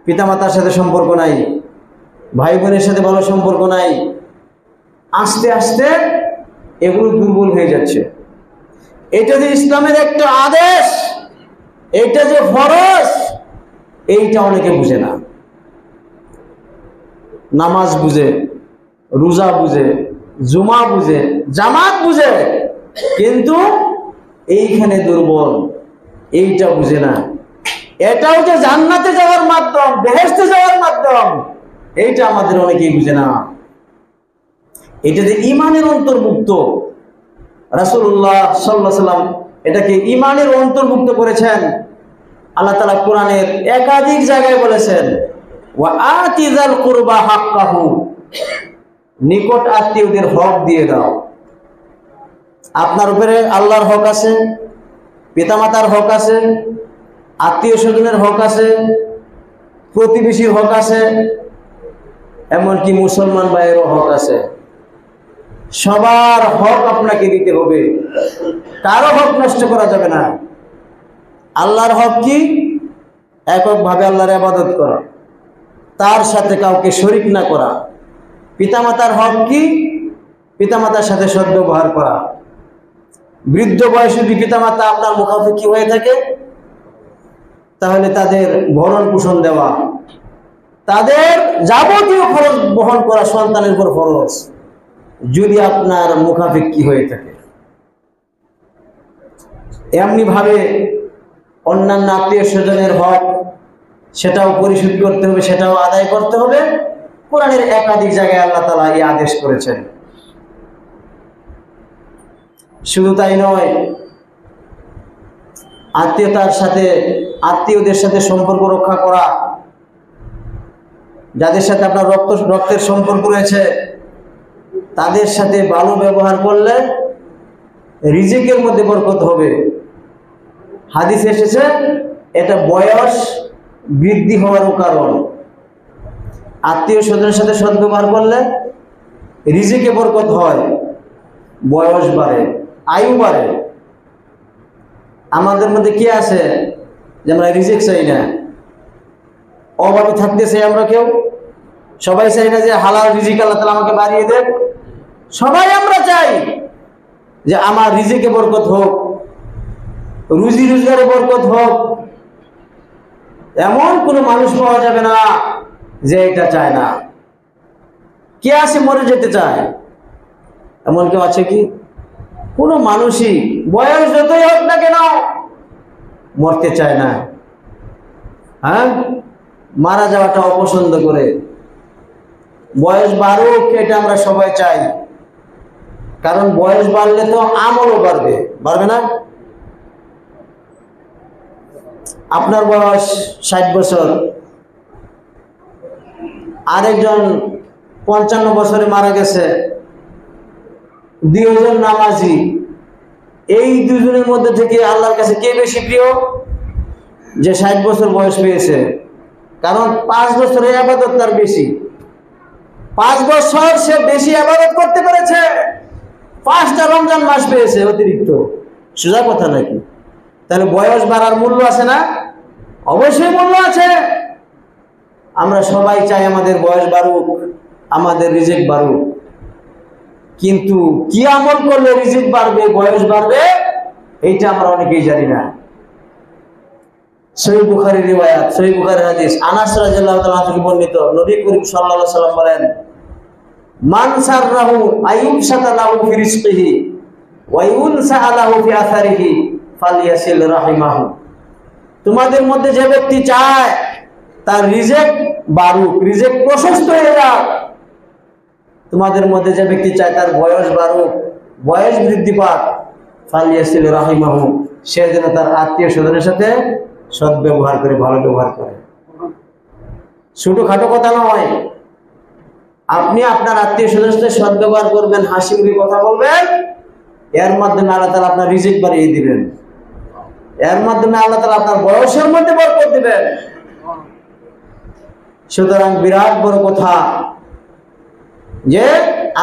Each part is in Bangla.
পিতামাতার সাথে সম্পর্ক নাই, ভাই বোনের সাথে ভালো সম্পর্ক নাই, আস্তে আস্তে এগুলো দুর্বল হয়ে যাচ্ছে। এটা যে ইসলামের একটা আদেশ, এটা যে ফরজ, এইটা অনেকে বুঝে না। নামাজ বুঝে, রোজা বুঝে, জুমা বুঝে, জামাত বুঝে, কিন্তু এইখানে দুর্বল, এইটা বুঝে না। এটাও যে জান্নাতে যাওয়ার মাধ্যম, বেহেশতে যাওয়ার মাধ্যম, এইটা আমাদের অনেকেই বুঝে না। এটা যে ঈমানের অন্তর্ভুক্ত, রাসূলুল্লাহ সাল্লাল্লাহু আলাইহি ওয়াসাল্লাম এটাকে ঈমানের অন্তর্ভুক্ত করেছেন। আল্লাহ তাআলা কোরআনের একাধিক জায়গায় বলেছেন, ওয়া আতিযাল কুরবা হাক্কাহু, নিকট আত্মীয়দের হক দিয়ে দাও। আপনার উপরে আল্লাহর হক আছে, পিতামাতার হক আছে, আত্মীয় স্বজনের হক আছে, প্রতিবেশীর হক আছে, এমনকি মুসলমান ভাইয়েরও হক আছে। সবার হক আপনাকে দিতে হবে, কারো হক নষ্ট করা যাবে না। আল্লাহর হক কি? এককভাবে আল্লাহর ইবাদত করা, তার সাথে কাউকে শরীক না করা। পিতামাতার হক কি? পিতামাতার সাথে সদ্ব্যবহার করা। বৃদ্ধ বয়সে যদি পিতামাতা আপনার মুখাপেক্ষী হয়ে থাকে, তাহলে তাদের ভরণ পোষণ দেওয়া, তাদের যাবতীয় খরচ বহন করা সন্তানের উপর ফরজ, যদি আপনার মুখাপেক্ষী হয়ে থাকে। এমনি ভাবে অন্যান্য আত্মীয় স্বজনের হক, সেটাও পরিশোধ করতে হবে, সেটাও আদায় করতে হবে। কোরআনের একাধিক জায়গায় আল্লাহ তাআলা এই আদেশ করেছেন। শুধু তাই নয়, আত্মীয়দের সাথে সম্পর্ক রক্ষা করা, যাদের সাথে আপনার রক্তের সম্পর্ক রয়েছে, তাদের সাথে ভালো ব্যবহার করলে রিজিকের মধ্যে বরকত হবে। হাদিসে এসেছে এটা বয়স বৃদ্ধি হওয়ারও কারণ। আত্মীয় স্বজনের সাথে সদ্ব্যবহার করলে রিজিকে বরকত হয়, বয়স বাড়ে, আয়ু বাড়ে। আমাদের মধ্যে কি আছে যে আমরা রিজিক চাই না, অভাবে থাকতে চাই আমরা কেউ? সবাই চাই না যে হালাল রিজিক আল্লাহ তাআলা আমাকে বাড়িয়ে দেন? সবাই আমরা চাই যে আমার রিজিকে বরকত হোক, রুজি রোজগারে বরকত হোক। এমন কোনো মানুষ পাওয়া যাবে না যে এটা চায় না। কে আছে মরে যেতে চায়? এমন কেউ আছে কি? কোনো মানুষই বয়স যতই হোক না কেন মরতে চায় না। হ্যাঁ, মারা যাওয়াটা অপছন্দ করে। বয়স বাড়ুক এটা আমরা সবাই চাই, কারণ বয়স বাড়লে তো আমলও বাড়বে, বাড়বে না? আপনার বয়স 60 বছর, আরেকজন 55 বছরে মারা গেছে, দুইজন নামাজি। এই দুজনের মধ্যে থেকে আল্লাহর কাছে কে বেশি প্রিয়? যে 60 বছর বয়স পেয়েছে, কারণ 5 বছরের ইবাদত তার বেশি। 5 বছর সে বেশি ইবাদত করতে পেরেছে, 5টা রমজান মাস পেয়েছে অতিরিক্ত। সোজা কথা নাকি? তাহলে বয়স বাড়ার মূল্য আছে না? অবশ্যই মূল্য আছে। আমরা সবাই চাই আমাদের বয়স বাড়ুক, আমাদের রিজিক বাড়ুক, কিন্তু কি আমল করলে রিজিক বাড়বে, বয়স বাড়বে, এইটা আমরা অনেকেই জানি না। সহিহ বুখারীর রিওয়ায়াত, সহিহ বুখারীর হাদিস, আনাস রাদিয়াল্লাহু তাআলা থেকে বর্ণিত, নবী করিম সাল্লাল্লাহু আলাইহি ওয়াসাল্লাম বলেন, মান সাররাহু আইয়ুবসাতা লাহু ফি রিজকিহি ওয়া ইউনসা লাহু ফি আসারিহি ফালইয়াসিল রাহিমাহু। তোমাদের মধ্যে যে ব্যক্তি চায় তার রিজিক বাড়ুক, রিজিক প্রশস্ত হয়ে যাক, তোমাদের মধ্যে যে ব্যক্তি চায় তার বয়স বাড়ুক, বয়স বৃদ্ধি পাক, ফালইয়াসিল রাহিমাহু, সে যেন তার আত্মীয় স্বজনের সাথে সদ্ব্যবহার করে, ভালো ব্যবহার করে। ছোটখাটো কথা নয়। আপনি আপনার আত্মীয় স্বজনের সাথে সদ্ব্যবহার করবেন, হাসি মুখে কথা বলবেন, এর মাধ্যমে আল্লাহ তাআলা আপনার রিজিক বাড়িয়ে দিবেন, এর মাধ্যমে আল্লাহ তাআলা আপনার বয়সের মধ্যে বরকত দিবেন। সুতরাং বিরাট বড় কথা যে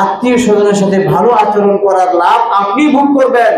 আত্মীয় স্বজনের সাথে ভালো আচরণ করার লাভ আপনি ভোগ করবেন।